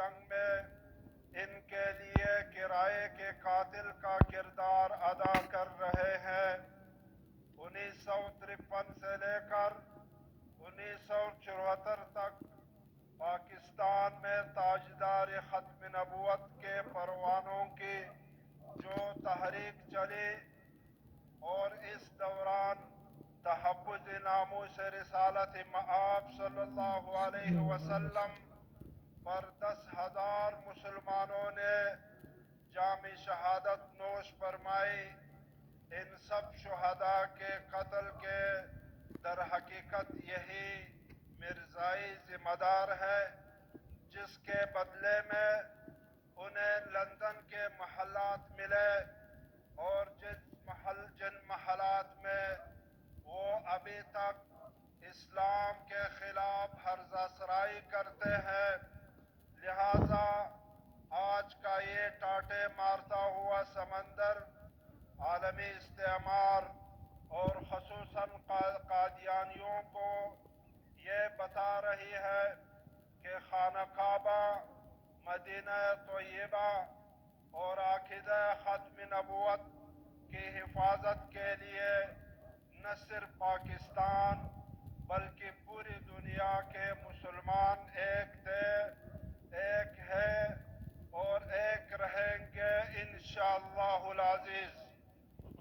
جنگ میں ان کے لیے کرائے کے قاتل کا کردار ادا کر رہے ہیں۔ 1953 سے لے کر 1974 تک پاکستان میں تاجدار ختم نبوت کے پروانوں کی جو تحریک چلی اور اس دوران تحفظ ناموس رسالت مآب صلی اللہ علیہ وسلم پر 10,000 مسلمانوں نے جام شہادت نوش فرمائی۔ ان سب شہداء کے قتل کے در حقیقت یہی مرزائی ذمہ دار ہے، جس کے بدلے میں انہیں لندن کے محلات ملے اور جن محلات میں وہ ابھی تک اسلام کے خلاف ہرزہ سرائی کرتے ہیں۔ لہذا آج کا یہ ٹاٹے مارتا ہوا سمندر عالمی استعمار اور خصوصاً قادیانیوں کو یہ بتا رہی ہے کہ خانہ کعبہ، مدینہ طیبہ اور عقیدہ ختم نبوت کی حفاظت کے لیے نہ صرف پاکستان بلکہ پوری دنیا کے